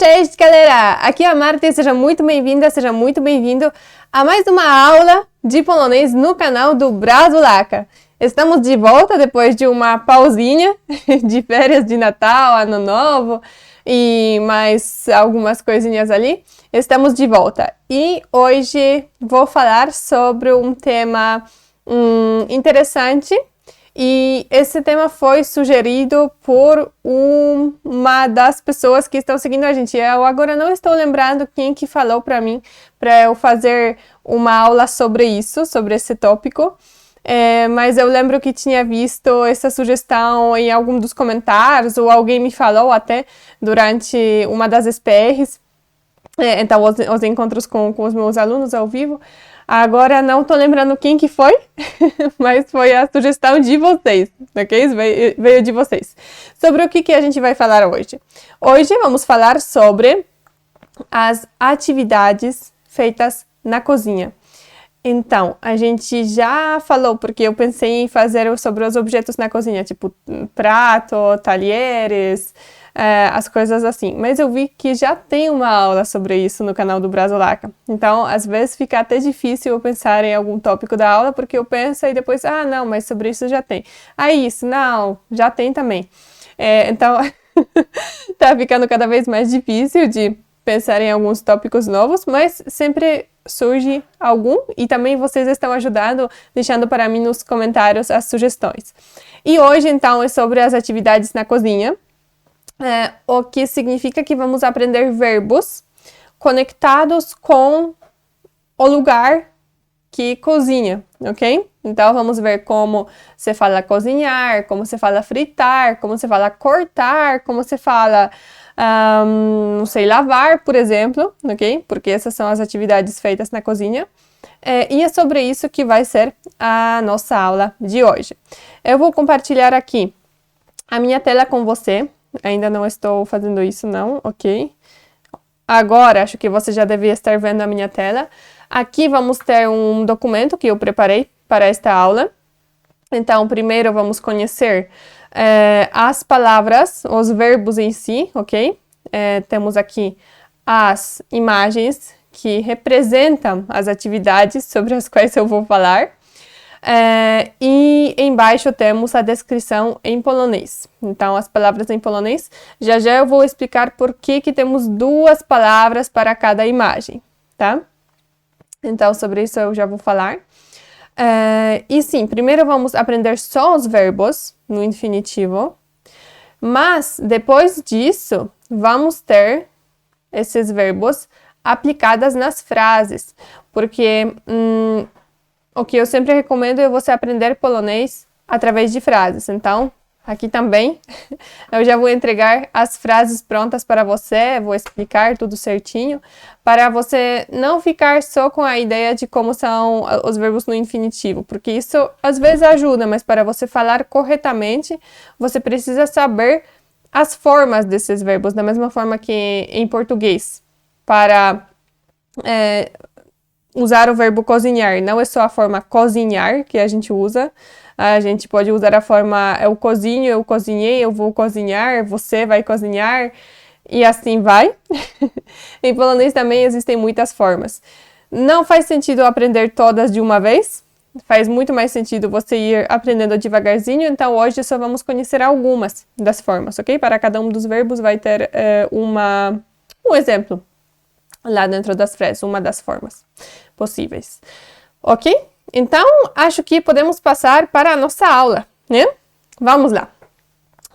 Cześć, galera! Aqui é a Marta e seja muito bem-vinda, seja muito bem-vindo a mais uma aula de polonês no canal do Brasulaca. Estamos de volta depois de uma pausinha de férias de Natal, Ano Novo e mais algumas coisinhas ali. Estamos de volta e hoje vou falar sobre um tema interessante. E esse tema foi sugerido por uma das pessoas que estão seguindo a gente. Eu agora não estou lembrando quem que falou para mim para eu fazer uma aula sobre isso, sobre esse tópico. Mas eu lembro que tinha visto essa sugestão em algum dos comentários, ou alguém me falou até durante uma das SPRs. Então, os encontros com os meus alunos ao vivo. Agora não tô lembrando quem que foi, mas foi a sugestão de vocês, ok? Veio de vocês. Sobre o que a gente vai falar hoje? Hoje vamos falar sobre as atividades feitas na cozinha. Então, a gente já falou, porque eu pensei em fazer sobre os objetos na cozinha, tipo prato, talheres, as coisas assim. Mas eu vi que já tem uma aula sobre isso no canal do Brasulaca. Então, às vezes fica até difícil eu pensar em algum tópico da aula, porque eu penso e depois, não, mas sobre isso já tem. Isso, não, já tem também. Então, tá ficando cada vez mais difícil de pensar em alguns tópicos novos, mas sempre surge algum e também vocês estão ajudando, deixando para mim nos comentários as sugestões. E hoje, então, é sobre as atividades na cozinha, o que significa que vamos aprender verbos conectados com o lugar que cozinha, ok? Então, vamos ver como se fala cozinhar, como se fala fritar, como se fala cortar, como se fala não sei, lavar, por exemplo, ok? Porque essas são as atividades feitas na cozinha. E é sobre isso que vai ser a nossa aula de hoje. Eu vou compartilhar aqui a minha tela com você. Ainda não estou fazendo isso, não, ok? Agora, acho que você já devia estar vendo a minha tela. Aqui vamos ter um documento que eu preparei para esta aula. Então, primeiro vamos conhecer as palavras, os verbos em si, ok? Temos aqui as imagens que representam as atividades sobre as quais eu vou falar. E embaixo temos a descrição em polonês. Então, as palavras em polonês. Já eu vou explicar por que temos duas palavras para cada imagem, tá? Então, sobre isso eu já vou falar. E sim, primeiro vamos aprender só os verbos no infinitivo, mas depois disso vamos ter esses verbos aplicados nas frases, porque o que eu sempre recomendo é você aprender polonês através de frases. Então, aqui também eu já vou entregar as frases prontas para você, vou explicar tudo certinho, para você não ficar só com a ideia de como são os verbos no infinitivo, porque isso às vezes ajuda, mas para você falar corretamente, você precisa saber as formas desses verbos, da mesma forma que em português, para usar o verbo cozinhar. Não é só a forma cozinhar que a gente usa. A gente pode usar a forma eu cozinho, eu cozinhei, eu vou cozinhar, você vai cozinhar, e assim vai. Em polonês também existem muitas formas. Não faz sentido aprender todas de uma vez. Faz muito mais sentido você ir aprendendo devagarzinho. Então, hoje só vamos conhecer algumas das formas, ok? Para cada um dos verbos vai ter um exemplo lá dentro das frases, uma das formas possíveis, ok? Então, acho que podemos passar para a nossa aula, né? Vamos lá.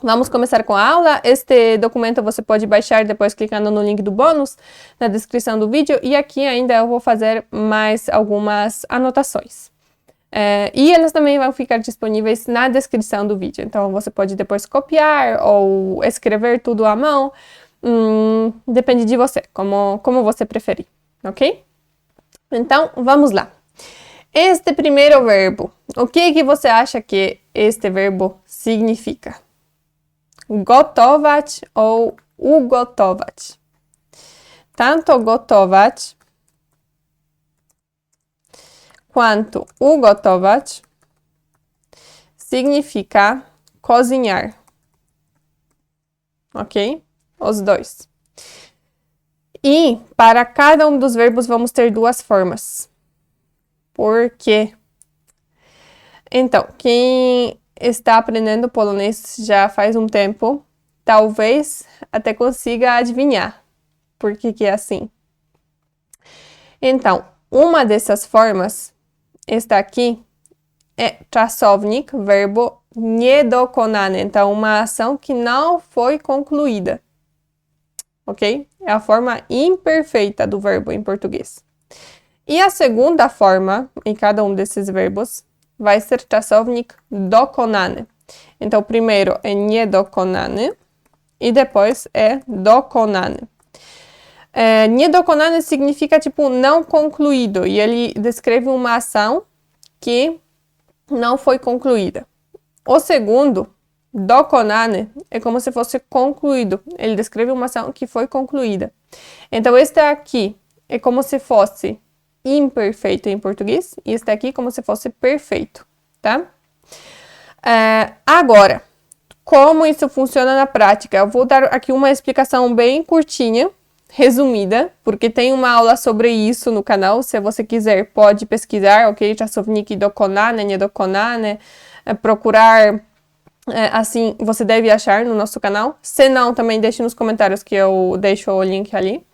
Vamos começar com a aula. Este documento você pode baixar depois clicando no link do bônus na descrição do vídeo. E aqui ainda eu vou fazer mais algumas anotações. E elas também vão ficar disponíveis na descrição do vídeo. Então, você pode depois copiar ou escrever tudo à mão. Depende de você, como você preferir, ok? Então, vamos lá. Este primeiro verbo, o que você acha que este verbo significa? Gotować ou ugotować? Tanto gotować quanto ugotować significa cozinhar, ok? Os dois. E para cada um dos verbos vamos ter duas formas. Por quê? Então, quem está aprendendo polonês já faz um tempo, talvez até consiga adivinhar por que é assim. Então, uma dessas formas está aqui, é czasownik, verbo niedokonany. Então, uma ação que não foi concluída. Ok? É a forma imperfeita do verbo em português. E a segunda forma, em cada um desses verbos, vai ser czasownik dokonany. Então, primeiro é niedokonany e depois é dokonany. Niedokonany significa, tipo, não concluído. E ele descreve uma ação que não foi concluída. O segundo, dokonany, é como se fosse concluído. Ele descreve uma ação que foi concluída. Então, este aqui é como se fosse imperfeito em português. E este aqui como se fosse perfeito, tá? Agora, como isso funciona na prática? Eu vou dar aqui uma explicação bem curtinha, resumida, porque tem uma aula sobre isso no canal. Se você quiser, pode pesquisar, ok? Czasownik dokonany, niedokonany, procurar, assim, você deve achar no nosso canal. Se não, também deixe nos comentários que eu deixo o link ali.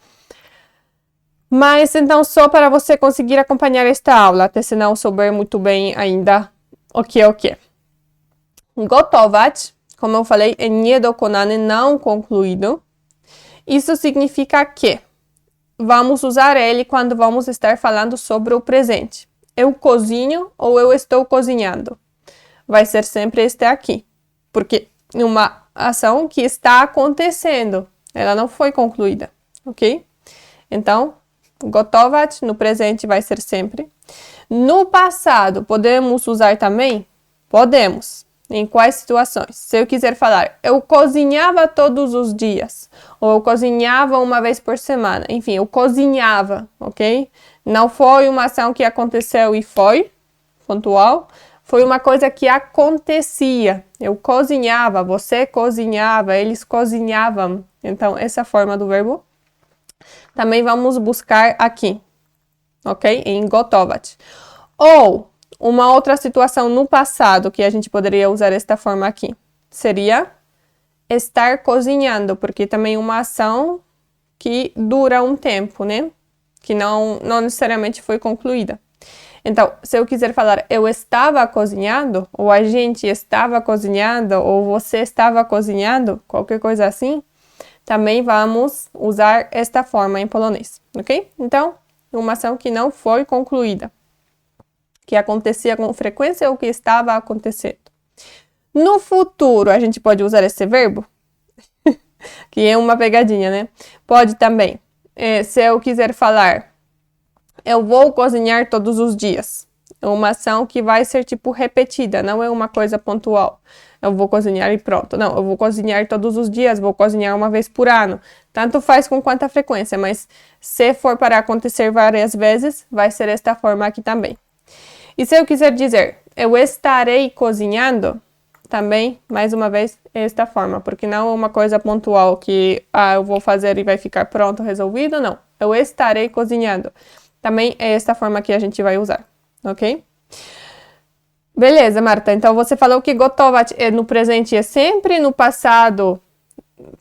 Mas, então, só para você conseguir acompanhar esta aula, até se não souber muito bem ainda o que é o que. Gotować, como eu falei, é niedokonany, não concluído. Isso significa que vamos usar ele quando vamos estar falando sobre o presente. Eu cozinho ou eu estou cozinhando. Vai ser sempre este aqui, porque é uma ação que está acontecendo, ela não foi concluída, ok? Então, gotować no presente vai ser sempre. No passado, podemos usar também? Podemos. Em quais situações? Se eu quiser falar, eu cozinhava todos os dias, ou eu cozinhava uma vez por semana, enfim, eu cozinhava, ok? Não foi uma ação que aconteceu e foi pontual, foi uma coisa que acontecia. Eu cozinhava, você cozinhava, eles cozinhavam. Então, essa forma do verbo também vamos buscar aqui, ok? Em gotować. Ou uma outra situação no passado que a gente poderia usar esta forma aqui seria estar cozinhando, porque também é uma ação que dura um tempo, né? Que não necessariamente foi concluída. Então, se eu quiser falar eu estava cozinhando, ou a gente estava cozinhando, ou você estava cozinhando, qualquer coisa assim, também vamos usar esta forma em polonês, ok? Então, uma ação que não foi concluída, que acontecia com frequência ou que estava acontecendo. No futuro, a gente pode usar esse verbo, que é uma pegadinha, né? Pode também, se eu quiser falar, eu vou cozinhar todos os dias. É uma ação que vai ser, tipo, repetida, não é uma coisa pontual. Eu vou cozinhar e pronto. Não, eu vou cozinhar todos os dias, vou cozinhar uma vez por ano. Tanto faz com quanta frequência, mas se for para acontecer várias vezes, vai ser esta forma aqui também. E se eu quiser dizer, eu estarei cozinhando, também, mais uma vez, é esta forma, porque não é uma coisa pontual que, eu vou fazer e vai ficar pronto, resolvido, não. Eu estarei cozinhando. Também é esta forma que a gente vai usar, ok? Beleza, Marta, então você falou que gotować no presente é sempre, no passado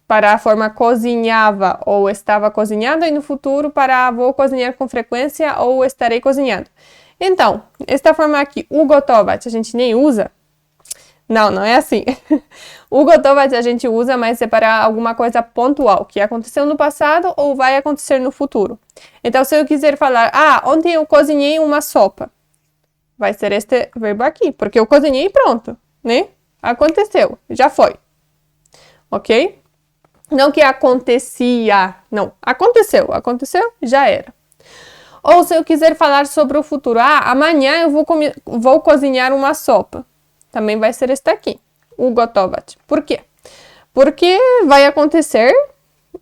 para a forma cozinhava ou estava cozinhando e no futuro para vou cozinhar com frequência ou estarei cozinhando. Então, esta forma aqui, o gotować, a gente nem usa? Não é assim. O gotować a gente usa, mas é para alguma coisa pontual, que aconteceu no passado ou vai acontecer no futuro. Então, se eu quiser falar, ontem eu cozinhei uma sopa, vai ser este verbo aqui, porque eu cozinhei e pronto, né? Aconteceu, já foi. Ok? Não que acontecia, não. Aconteceu, já era. Ou se eu quiser falar sobre o futuro, amanhã eu vou cozinhar uma sopa. Também vai ser este aqui, o gotować. Por quê? Porque vai acontecer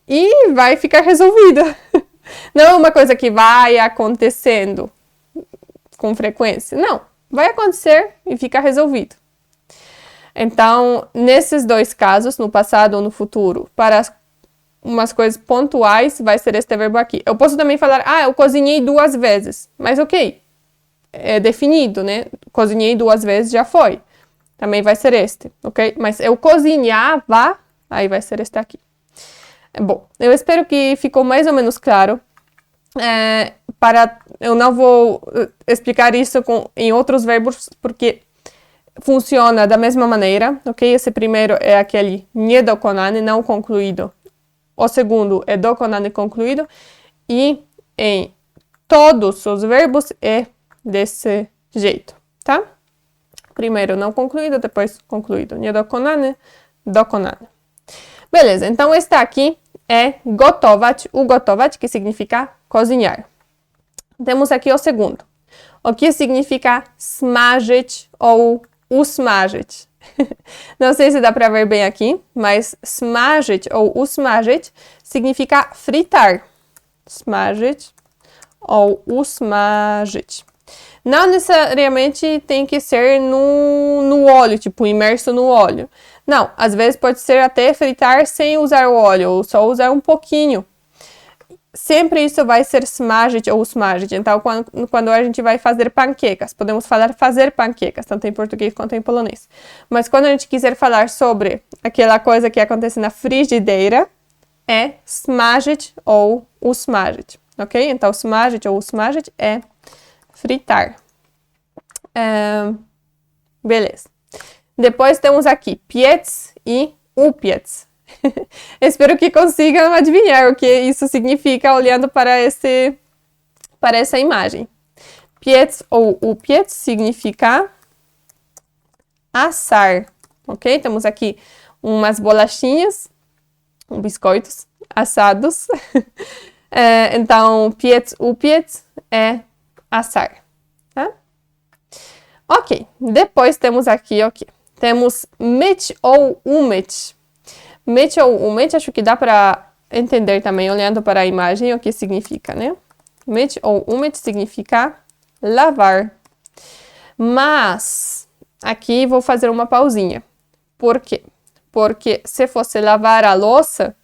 e vai ficar resolvido. Não é uma coisa que vai acontecendo com frequência. Não, vai acontecer e fica resolvido. Então, nesses dois casos, no passado ou no futuro, para umas coisas pontuais, vai ser este verbo aqui. Eu posso também falar, eu cozinhei 2 vezes. Mas ok, é definido, né? Cozinhei 2 vezes, já foi. Também vai ser este, ok? Mas eu cozinhava, aí vai ser este aqui. Bom, eu espero que ficou mais ou menos claro. Eu não vou explicar isso em outros verbos, porque funciona da mesma maneira, ok? Esse primeiro é aquele niedokonane, não concluído. O segundo é dokonane concluído. E em todos os verbos é desse jeito, tá? Primeiro não concluído, depois concluído. Niedokonane, dokonane. Beleza, então este aqui é gotować, o gotować, que significa cozinhar. Temos aqui o segundo. O que significa smażyć ou usmażyć. Não sei se dá para ver bem aqui, mas smażyć ou usmażyć significa fritar. Smażyć ou usmażyć. Não necessariamente tem que ser no óleo, tipo, imerso no óleo. Não, às vezes pode ser até fritar sem usar o óleo, ou só usar um pouquinho. Sempre isso vai ser smażyć ou usmażyć. Então, quando a gente vai fazer panquecas, podemos falar fazer panquecas, tanto em português quanto em polonês. Mas quando a gente quiser falar sobre aquela coisa que acontece na frigideira, é smażyć ou usmażyć, ok? Então, smażyć ou usmażyć é fritar. Beleza. Depois temos aqui piec e upiec. Espero que consigam adivinhar o que isso significa olhando para essa imagem. Piec ou upiec significa assar, ok? Temos aqui umas bolachinhas, biscoitos assados. Então, piec, upiec é assar, tá? Ok, depois temos aqui, temos myć ou umyć. Myć ou umyć, acho que dá para entender também, olhando para a imagem, o que significa, né? Myć ou umyć significa lavar. Mas, aqui vou fazer uma pausinha. Por quê? Porque se fosse lavar a louça,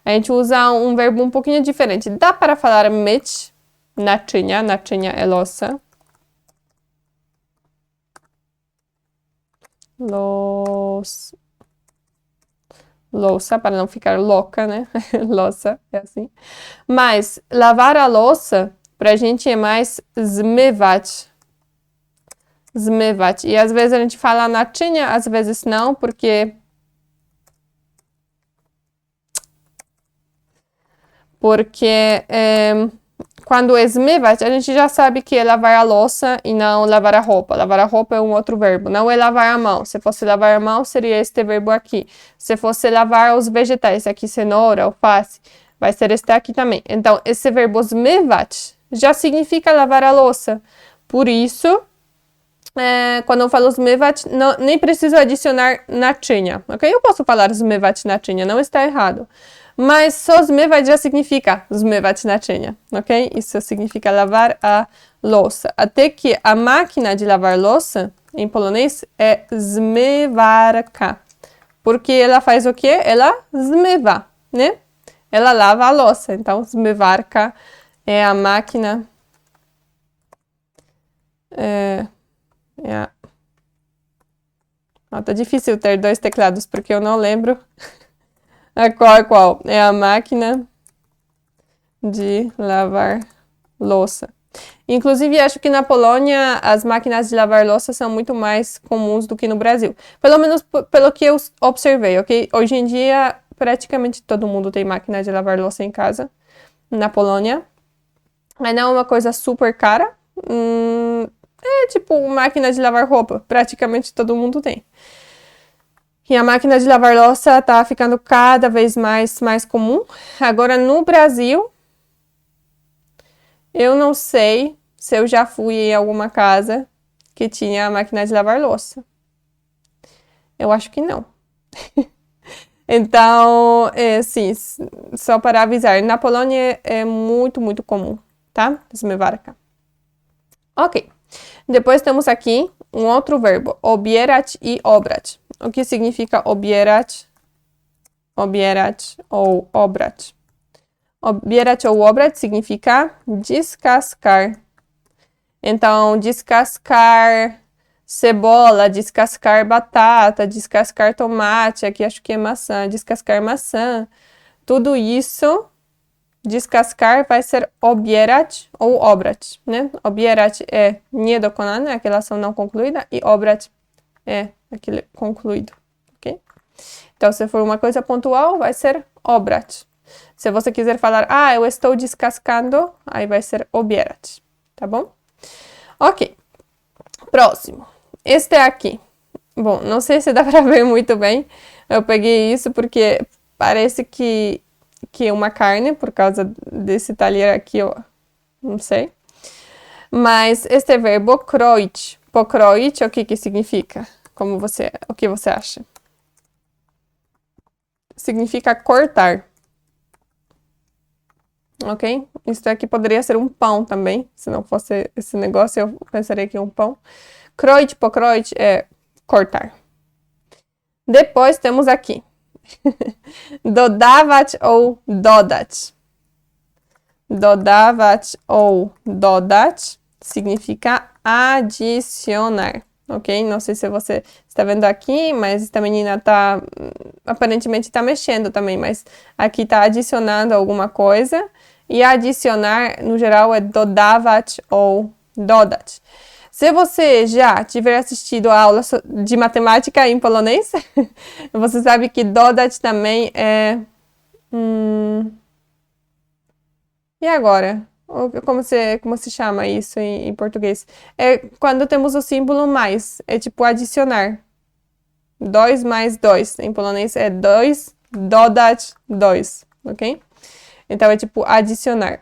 a gente usa um verbo um pouquinho diferente. Dá para falar myć, naczynia, naczynia é louça. Louça, para não ficar louca, né? Louça, é assim. Mas lavar a louça, pra gente é mais zmywać. Zmywać. E às vezes a gente fala naczynia, às vezes não, porque quando é zmywać, a gente já sabe que é lavar a louça e não lavar a roupa. Lavar a roupa é um outro verbo. Não é lavar a mão. Se fosse lavar a mão, seria este verbo aqui. Se fosse lavar os vegetais, aqui cenoura, alface, vai ser este aqui também. Então, esse verbo zmywać já significa lavar a louça. Por isso, quando eu falo zmywać, nem preciso adicionar naczynia, ok? Eu posso falar zmywać naczynia, não está errado. Mas só zmywać já significa zmywać naczynia, ok? Isso significa lavar a louça. Até que a máquina de lavar louça, em polonês, é zmywarka. Porque ela faz o quê? Ela zmywa, né? Ela lava a louça. Então, zmywarka é a máquina... Tá difícil ter 2 teclados, porque eu não lembro... Qual? É a máquina de lavar louça. Inclusive, acho que na Polônia as máquinas de lavar louça são muito mais comuns do que no Brasil. Pelo menos pelo que eu observei, ok? Hoje em dia, praticamente todo mundo tem máquina de lavar louça em casa, na Polônia. Mas não é uma coisa super cara. É tipo máquina de lavar roupa, praticamente todo mundo tem. E a máquina de lavar louça tá ficando cada vez mais comum. Agora, no Brasil, eu não sei se eu já fui em alguma casa que tinha a máquina de lavar louça. Eu acho que não. Então, sim, só para avisar, na Polônia é muito, muito comum, tá? Zmywarka. Ok. Depois temos aqui um outro verbo, obierać e obrać. O que significa obierać? Obierać ou obrać. Obierać ou obrać significa descascar. Então, descascar cebola, descascar batata, descascar tomate, aqui acho que é maçã, descascar maçã. Tudo isso, descascar vai ser obierać ou obrać, né? Obierać é niedokonane, aquela ação não concluída, e obrać é aquele concluído, ok? Então, se for uma coisa pontual, vai ser obrać. Se você quiser falar, eu estou descascando, aí vai ser obierać, tá bom? Ok, próximo. Este aqui. Bom, não sei se dá pra ver muito bem. Eu peguei isso porque parece que é uma carne, por causa desse talher aqui, ó. Não sei. Mas este verbo kroić, pokroić, o que significa? O que você acha? Significa cortar. Ok? Isso aqui poderia ser um pão também. Se não fosse esse negócio, eu pensaria que é um pão. Kroić, pokroić é cortar. Depois temos aqui. Dodawać ou dodać. Dodawać ou dodać significa adicionar. Ok? Não sei se você está vendo aqui, mas esta menina aparentemente está mexendo também, mas aqui está adicionando alguma coisa. E adicionar, no geral, é dodawać ou dodać. Se você já tiver assistido a aula de matemática em polonês, você sabe que dodać também é... E agora? Como se chama isso em português? É quando temos o símbolo mais, é tipo adicionar. 2 mais 2. Em polonês é 2, dodać 2, ok? Então é tipo adicionar.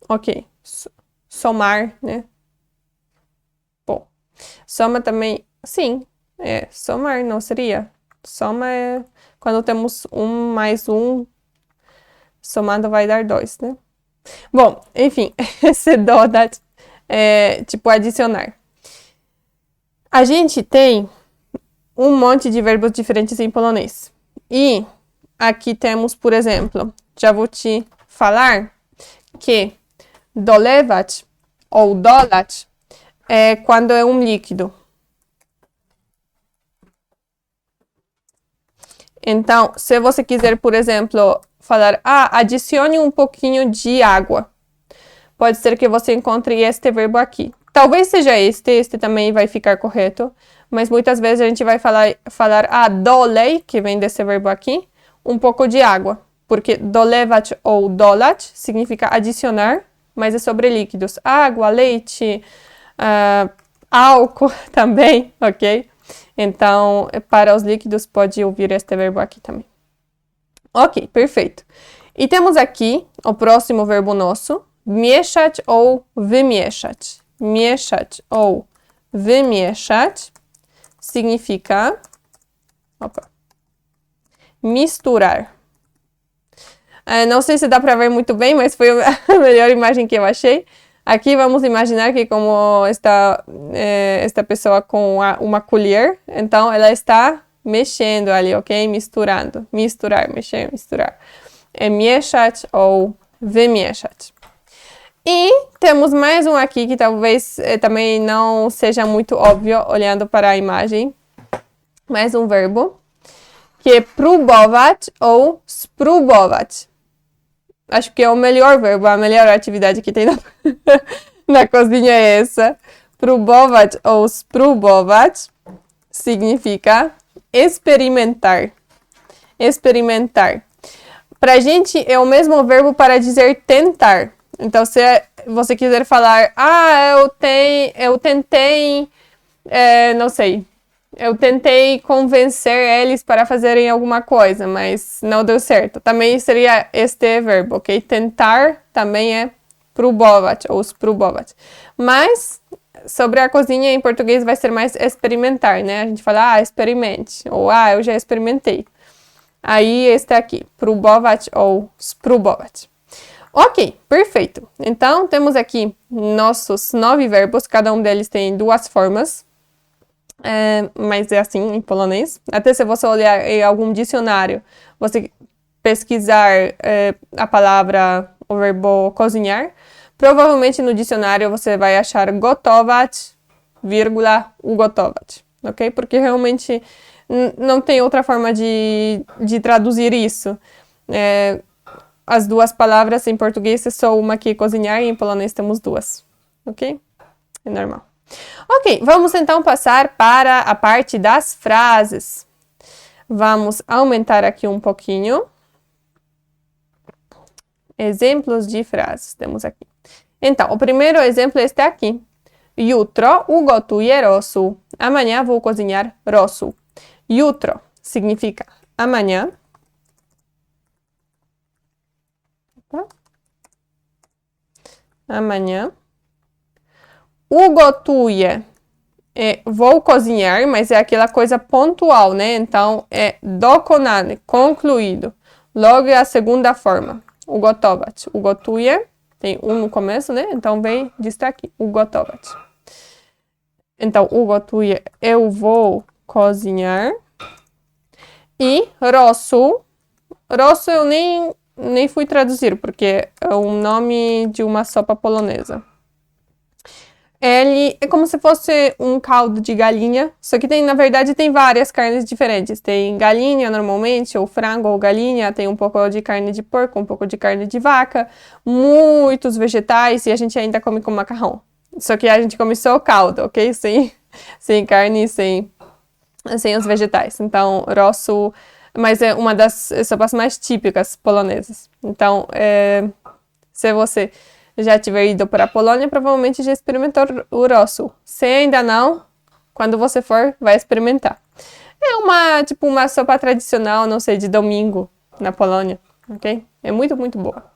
Ok. Somar, né? Bom, soma também, sim, somar, não seria? Soma é quando temos 1 mais 1, somando vai dar 2, né? Bom, enfim, esse dodać é tipo adicionar. A gente tem um monte de verbos diferentes em polonês. E aqui temos, por exemplo, já vou te falar que dolewać ou dolać é quando é um líquido. Então, se você quiser, por exemplo, falar, adicione um pouquinho de água. Pode ser que você encontre este verbo aqui. Talvez seja este também vai ficar correto, mas muitas vezes a gente vai falar dolej, que vem desse verbo aqui, um pouco de água. Porque dolewać ou dolać significa adicionar, mas é sobre líquidos. Água, leite, álcool também, ok? Então, para os líquidos, pode ouvir este verbo aqui também. Ok, perfeito. E temos aqui o próximo verbo nosso, mieszać ou wymieszać. Mieszać ou wymieszać significa misturar. Não sei se dá para ver muito bem, mas foi a melhor imagem que eu achei. Aqui vamos imaginar que como está esta pessoa com uma colher, então ela está mexendo ali, ok? Misturando. Misturar, mexer, misturar. É mieszać ou wymieszać. E temos mais um aqui que talvez também não seja muito óbvio olhando para a imagem. Mais um verbo, que é próbować ou spróbować. Acho que é o melhor verbo, a melhor atividade que tem na cozinha é essa. Próbować ou spróbować significa experimentar. Experimentar. Pra gente é o mesmo verbo para dizer tentar. Então, se você quiser falar, eu tentei, não sei, eu tentei convencer eles para fazerem alguma coisa, mas não deu certo. Também seria este verbo, ok? Tentar também é próbować ou spróbować. Mas, sobre a cozinha em português vai ser mais experimentar, né? A gente fala, experimente, ou eu já experimentei. Aí, este aqui, próbować ou spróbować. Ok, perfeito. Então, temos aqui nossos 9 verbos, cada um deles tem 2 formas. mas é assim em polonês. Até se você olhar em algum dicionário, você pesquisar a palavra, o verbo cozinhar, provavelmente no dicionário você vai achar gotować, vírgula, ugotować, ok? Porque realmente não tem outra forma de traduzir isso. As duas palavras em português é só uma que é cozinhar e em polonês temos duas, ok? É normal. Ok, vamos então passar para a parte das frases. Vamos aumentar aqui um pouquinho. Exemplos de frases temos aqui. Então, o primeiro exemplo é este aqui. Jutro ugotuję rosół. Amanhã vou cozinhar rosół. Jutro significa amanhã. Amanhã. Ugotuję vou cozinhar, mas é aquela coisa pontual, né? Então, é dokonany, concluído. Logo é a segunda forma. Ugotować. Ugotuję, tem no começo, né? Então, vem destaque. Ugotować. Então, ugotuję, eu vou cozinhar. E rosół. Rosół eu nem fui traduzir, porque é um nome de uma sopa polonesa. Ele é como se fosse um caldo de galinha, só que na verdade tem várias carnes diferentes. Tem galinha normalmente, ou frango ou galinha, tem um pouco de carne de porco, um pouco de carne de vaca, muitos vegetais e a gente ainda come com macarrão. Só que a gente come só o caldo, ok? Sem carne e sem os vegetais. Então, rosół, mas é uma das sopas mais típicas polonesas. Então, se você já tiver ido para a Polônia, provavelmente já experimentou o rosół. Se ainda não, quando você for, vai experimentar. É uma sopa tradicional, não sei, de domingo na Polônia, ok? É muito, muito boa.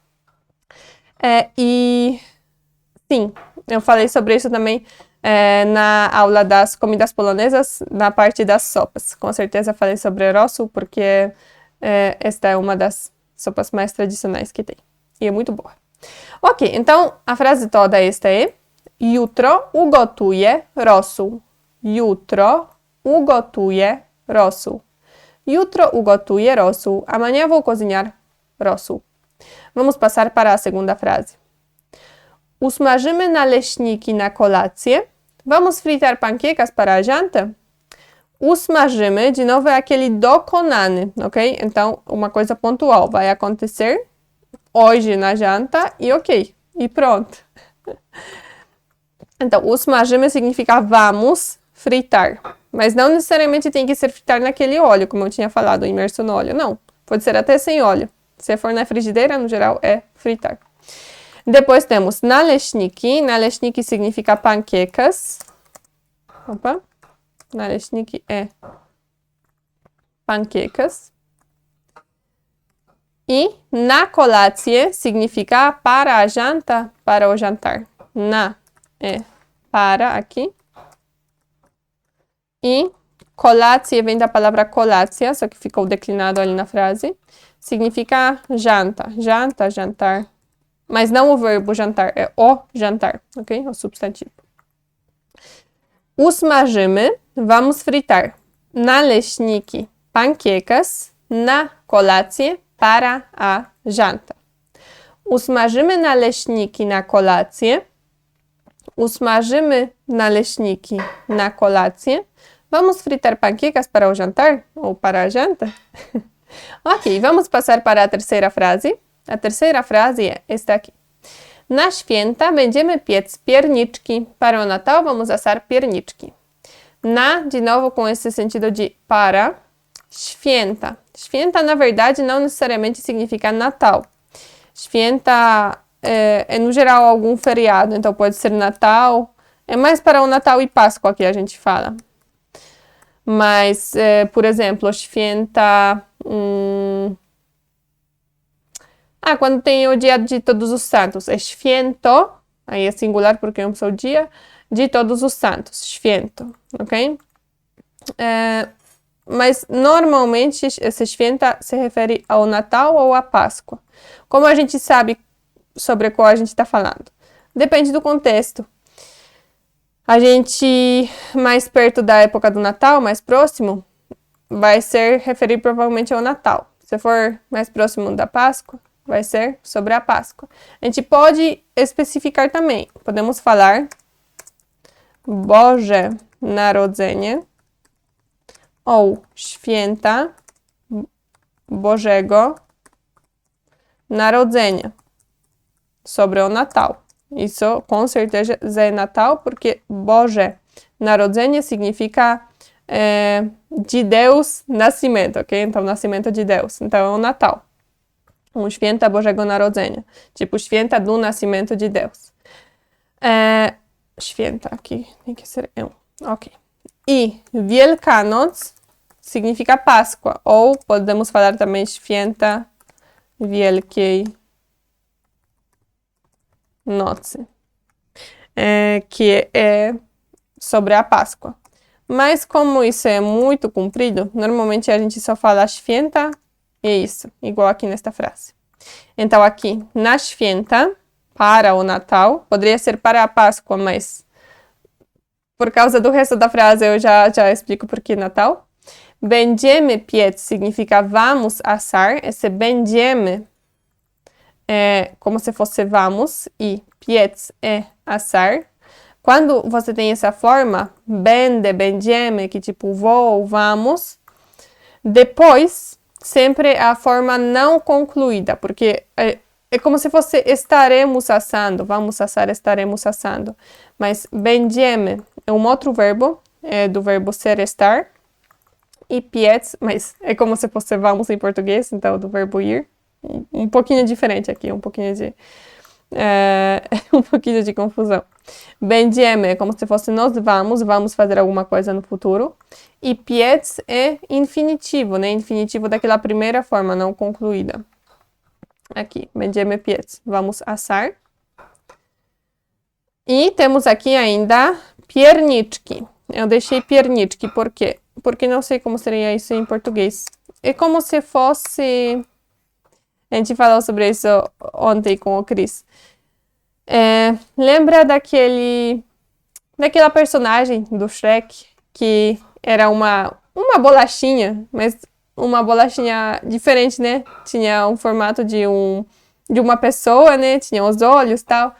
E, sim, eu falei sobre isso também na aula das comidas polonesas, na parte das sopas. Com certeza falei sobre rosół, porque esta é uma das sopas mais tradicionais que tem. E é muito boa. Ok, então a frase toda esta é: Jutro ugotuję rosół. Jutro ugotuję rosół. Jutro ugotuję rosół. Amanhã vou cozinhar rosół. Vamos passar para a segunda frase. Usmażymy naleśniki na kolację. Vamos fritar panquecas para a janta? Usmażymy, de novo, é aquele dokonany, ok? Então, uma coisa pontual. Vai acontecer hoje na janta e ok. E pronto. Então, usmażymy significa vamos fritar. Mas não necessariamente tem que ser fritar naquele óleo, como eu tinha falado, imerso no óleo. Não. Pode ser até sem óleo. Se for na frigideira, no geral, é fritar. Depois temos naleśniki. Naleśniki significa panquecas. Opa. Naleśniki é panquecas. E na kolację significa para a janta, para o jantar. Na é para aqui. E kolację vem da palavra kolacja, só que ficou declinado ali na frase. Significa janta, janta, jantar. Mas não o verbo jantar, é o jantar, ok? O substantivo. Usmażymy, vamos fritar. Naleśniki, panquecas, na kolację, para a janta. Usmażymy naleśniki na kolację. Usmażymy naleśniki na kolację. Vamos fritar panquecas para o jantar? Ou para a janta? Ok, vamos passar para a terceira frase. A terceira frase é esta aqui. Na święta będziemy piec pierniczki. Para o Natal vamos assar pierniczki. Na, de novo, com esse sentido de para. Święta. Święta, na verdade, não necessariamente significa Natal. Święta é, no geral, algum feriado. Então, pode ser Natal. É mais para o Natal e Páscoa que a gente fala. Mas, por exemplo, święta... quando tem o dia de Todos os Santos. É święto. Aí é singular porque é um só dia. De Todos os Santos. Święto. Ok? Mas, normalmente, esse święta se refere ao Natal ou à Páscoa. Como a gente sabe sobre qual a gente está falando? Depende do contexto. A gente, mais perto da época do Natal, mais próximo, vai ser referir provavelmente ao Natal. Se for mais próximo da Páscoa, vai ser sobre a Páscoa. A gente pode especificar também. Podemos falar Boże Narodzenie ou Święta Bożego Narodzenia sobre o Natal. Isso com certeza é Natal, porque Boże Narodzenie significa de Deus nascimento, ok? Então, nascimento de Deus. Então, é o Natal. Święta Bożego Narodzenia. Tipo, święta do nascimento de Deus. Święta, aqui tem que ser ok. E Wielkanoc significa Páscoa, ou podemos falar também Święta Wielkiej Nocy, que é sobre a Páscoa. Mas como isso é muito comprido, normalmente a gente só fala Święta e isso, igual aqui nesta frase. Então aqui, na Święta, para o Natal, poderia ser para a Páscoa, mas por causa do resto da frase eu já explico por que Natal. Będziemy piec significa vamos assar. Esse będziemy é como se fosse vamos e piec é assar. Quando você tem essa forma, będziemy, que tipo vou, vamos, depois sempre a forma não concluída, porque é como se fosse estaremos assando, vamos assar, estaremos assando. Mas będziemy é um outro verbo, é do verbo ser, estar. E piec, mas é como se fosse vamos em português, então do verbo ir. Um pouquinho diferente aqui, um pouquinho de confusão. Będziemy é como se fosse nós vamos fazer alguma coisa no futuro. E piec é infinitivo, né? Infinitivo daquela primeira forma não concluída. Aqui, będziemy piec, vamos assar. E temos aqui ainda pierniczki. Eu deixei pierniczki, por quê? Porque não sei como seria isso em português. É como se fosse... A gente falou sobre isso ontem com o Cris. Lembra daquela personagem do Shrek que era uma bolachinha, mas uma bolachinha diferente, né? Tinha um formato de uma pessoa, né? Tinha os olhos e tal.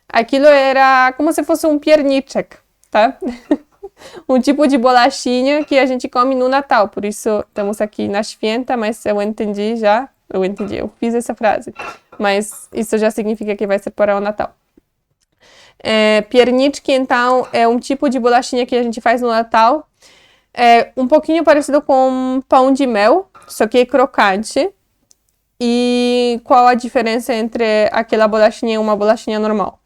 Aquilo era como se fosse um pierniczek, tá? Um tipo de bolachinha que a gente come no Natal. Por isso, estamos aqui na Święta, mas eu fiz essa frase. Mas isso já significa que vai ser para o Natal. Pierniczki, então, é um tipo de bolachinha que a gente faz no Natal. É um pouquinho parecido com pão de mel, só que é crocante. E qual a diferença entre aquela bolachinha e uma bolachinha normal?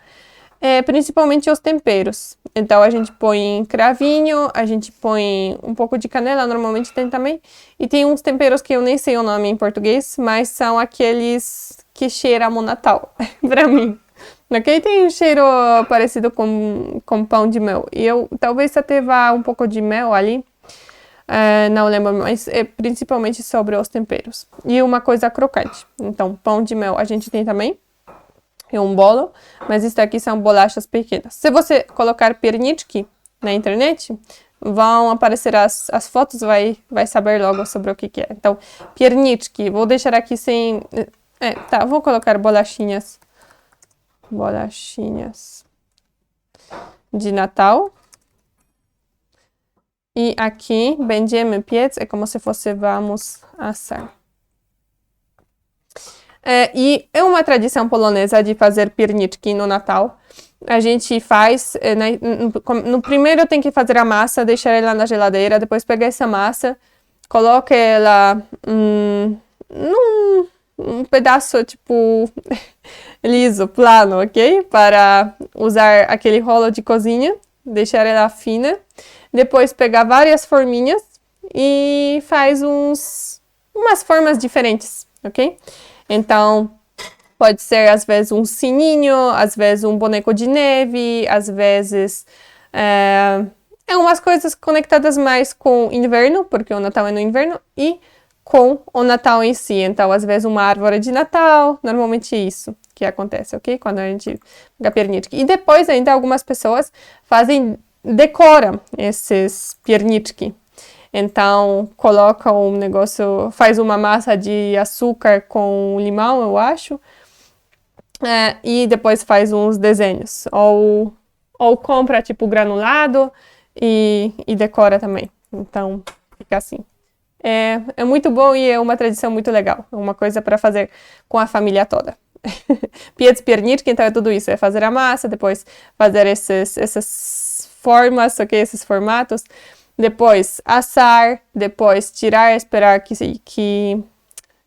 Principalmente os temperos. Então, a gente põe cravinho, a gente põe um pouco de canela, normalmente tem também. E tem uns temperos que eu nem sei o nome em português, mas são aqueles que cheiram o Natal, pra mim. Ok? Tem um cheiro parecido com pão de mel. E eu talvez até vá um pouco de mel ali. Não lembro, mas é principalmente sobre os temperos. E uma coisa crocante. Então, pão de mel a gente tem também. É um bolo, mas isso aqui são bolachas pequenas. Se você colocar pierniczki na internet, vão aparecer as fotos, vai saber logo sobre o que é. Então, pierniczki, vou deixar aqui sem... vou colocar bolachinhas de Natal. E aqui, będziemy piec, é como se fosse vamos assar. E é uma tradição polonesa de fazer pierniczki no Natal. A gente faz, no primeiro tem que fazer a massa, deixar ela na geladeira, depois pegar essa massa, coloca ela num pedaço, tipo, liso, plano, ok? Para usar aquele rolo de cozinha, deixar ela fina. Depois pegar várias forminhas e faz umas formas diferentes, ok? Então, pode ser, às vezes, um sininho, às vezes, um boneco de neve, às vezes, umas coisas conectadas mais com o inverno, porque o Natal é no inverno, e com o Natal em si. Então, às vezes, uma árvore de Natal, normalmente isso que acontece, ok? Quando a gente pega pierniczki. E depois, ainda, algumas pessoas fazem decora esses pierniczki. Então, coloca um negócio, faz uma massa de açúcar com limão, eu acho, e depois faz uns desenhos. Ou compra, tipo, granulado e decora também. Então, fica assim. É muito bom e é uma tradição muito legal. É uma coisa para fazer com a família toda. Piec pierniczki, então é tudo isso. É fazer a massa, depois fazer essas formas, ok? Esses formatos. Depois assar, depois tirar, esperar que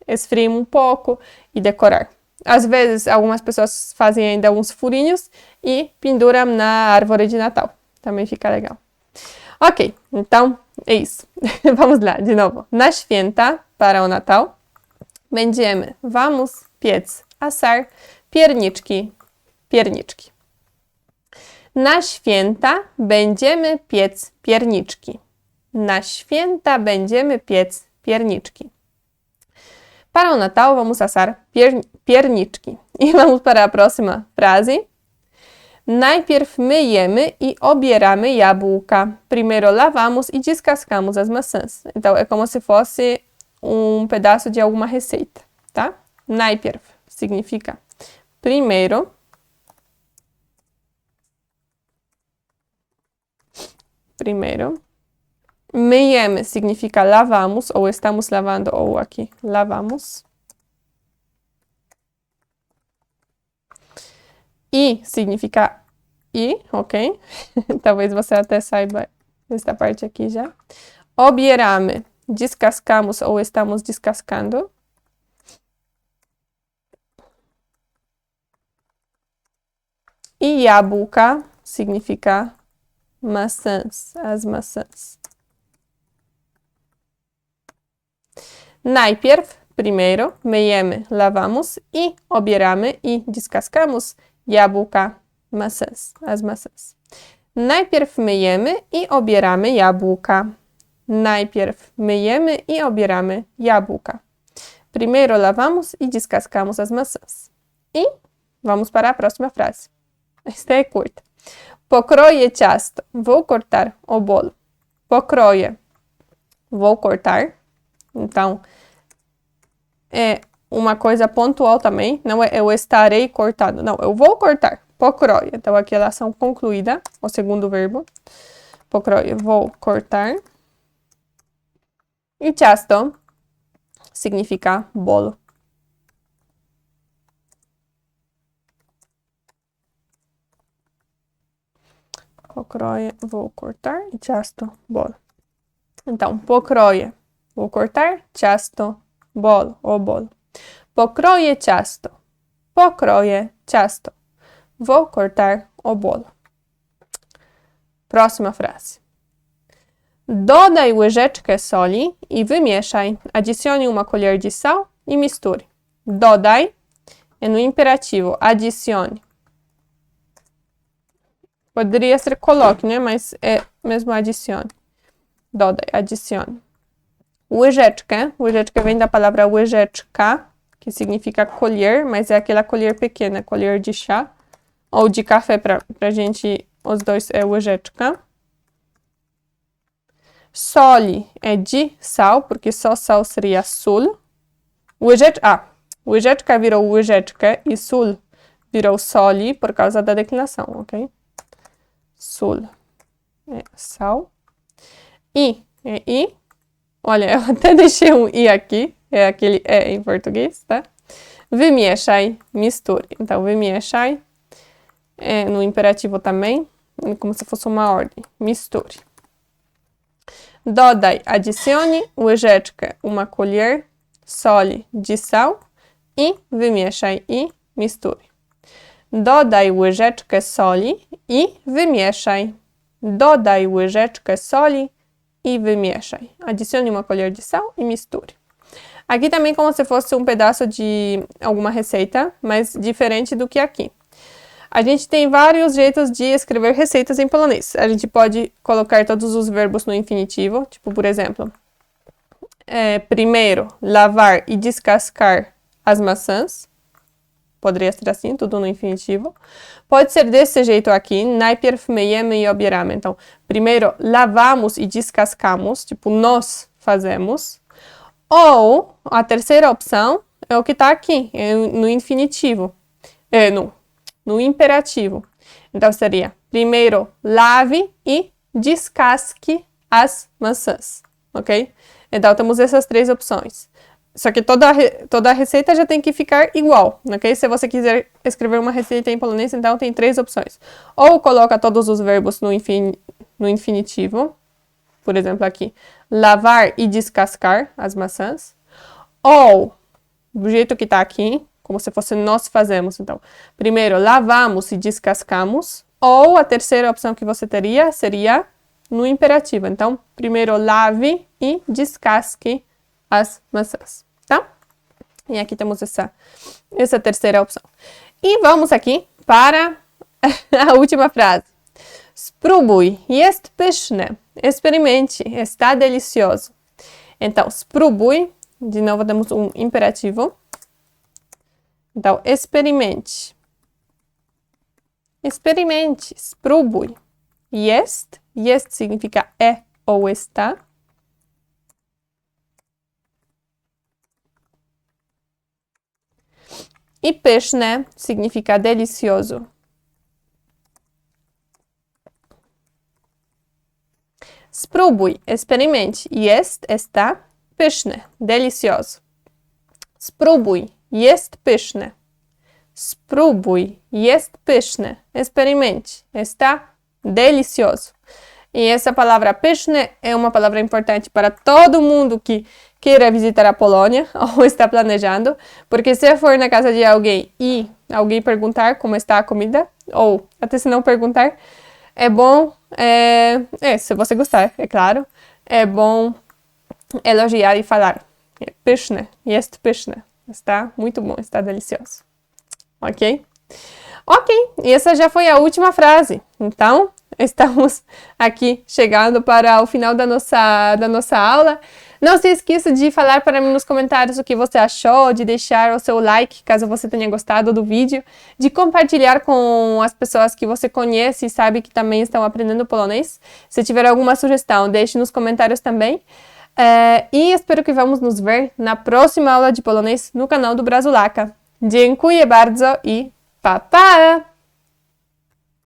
esfrie um pouco e decorar. Às vezes, algumas pessoas fazem ainda uns furinhos e penduram na árvore de Natal. Também fica legal. Ok, então é isso. Vamos lá, de novo. Na święta, para o Natal, vamos piec, assar, pierniczki. Na święta będziemy piec pierniczki. Na święta będziemy piec pierniczki. Para o Natal, vamos assar pierniczki. E vamos para a próxima frase. Najpierw myjemy i obieramy jabłka. Primeiro lavamos e descascamos as maçãs. Então, é como se fosse um pedaço de alguma receita, tá? Najpierw significa primeiro. Myjemy significa lavamos, ou estamos lavando, ou aqui, lavamos. E significa ok? Talvez você até saiba esta parte aqui já. Obieramy, descascamos ou estamos descascando. E jabłka significa maçãs, as maçãs. Najpierw, primeiro, myjemy, lavamos e obieramy e descascamos jabłka, maçãs, as maçãs. Najpierw myjemy i obieramy jabłka. Najpierw myjemy i obieramy jabłka. Primeiro lavamos e descascamos as maçãs. E vamos para a próxima frase. Esta é curta. Pokroję ciasto. Vou cortar o bolo. Pokroję. Vou cortar. Então, é uma coisa pontual também. Não é eu estarei cortando. Não, eu vou cortar. Pokroję. Então, aqui é a ação concluída. O segundo verbo. Pokroję. Vou cortar. E ciasto significa bolo. Pokroję, vou cortar, e ciasto, bolo. Então, pokroję, vou cortar, ciasto, bolo, o bolo. Pokroję ciasto, vou cortar o bolo. Próxima frase. Dodaj łyżeczkę soli i wymieszaj. Adicione uma colher de sal e misture. Dodaj é no imperativo, adicione. Poderia ser coloque, né? Mas é mesmo adicione. Dodaj, adicione. Łyżeczkę. Łyżeczkę vem da palavra łyżeczka, que significa colher, mas é aquela colher pequena, colher de chá. Ou de café, pra gente, os dois é łyżeczka. Soli é de sal, porque só sal seria sól. Łyżeczka virou łyżeczkę e sól virou soli por causa da declinação, ok? Sól é sal. I é i. Olha, eu até deixei um i aqui, é aquele é em português, tá? Wymieszaj, misture. Então, wymieszaj é no imperativo também, como se fosse uma ordem. Misture. Dodaj, adicione, łyżeczkę, uma colher, soli, de sal e wymieszaj i misture. Dodaj łyżeczkę soli i wymieszaj. Dodaj łyżeczkę soli e wymieszaj. Adicione uma colher de sal e misture. Aqui também como se fosse um pedaço de alguma receita, mas diferente do que aqui. A gente tem vários jeitos de escrever receitas em polonês. A gente pode colocar todos os verbos no infinitivo, tipo, por exemplo, primeiro, lavar e descascar as maçãs. poderia ser assim, tudo no infinitivo. Pode ser desse jeito aqui, najpierw myjemy i obieramy. Então, primeiro lavamos e descascamos, tipo, nós fazemos. Ou, a terceira opção é o que está aqui, no infinitivo, no imperativo. Então, seria, primeiro lave e descasque as maçãs, ok? Então, temos essas três opções. Só que toda a receita já tem que ficar igual, ok? Se você quiser escrever uma receita em polonês, então tem três opções. Ou coloca todos os verbos no infinitivo, por exemplo aqui, lavar e descascar as maçãs. Ou, do jeito que está aqui, como se fosse nós fazemos, então, primeiro lavamos e descascamos. Ou a terceira opção que você teria seria no imperativo. Então, primeiro lave e descasque as maçãs, tá? E aqui temos essa terceira opção. E vamos aqui para a última frase. Spróbuj, jest pyszne. Experimente, está delicioso. Então, spróbuj, de novo temos um imperativo. Então, experimente. Experimente, spróbuj. Jest significa é ou está. E pyszne significa delicioso. Spróbuj, experimente. Jest, está, pyszne, delicioso. Spróbuj, jest pyszne. Spróbuj, jest pyszne. Experimente, está delicioso. E essa palavra pyszne é uma palavra importante para todo mundo que queira visitar a Polônia ou está planejando, porque se for na casa de alguém e alguém perguntar como está a comida, ou até se não perguntar, é bom, se você gostar, é claro, é bom elogiar e falar pyszne, jest pyszne, está muito bom, está delicioso, ok? Ok, e essa já foi a última frase, então estamos aqui chegando para o final da nossa aula. Não se esqueça de falar para mim nos comentários o que você achou, de deixar o seu like, caso você tenha gostado do vídeo, de compartilhar com as pessoas que você conhece e sabe que também estão aprendendo polonês. Se tiver alguma sugestão, deixe nos comentários também. E espero que vamos nos ver na próxima aula de polonês no canal do Brazulaca. Dziękuję bardzo i pa, pa!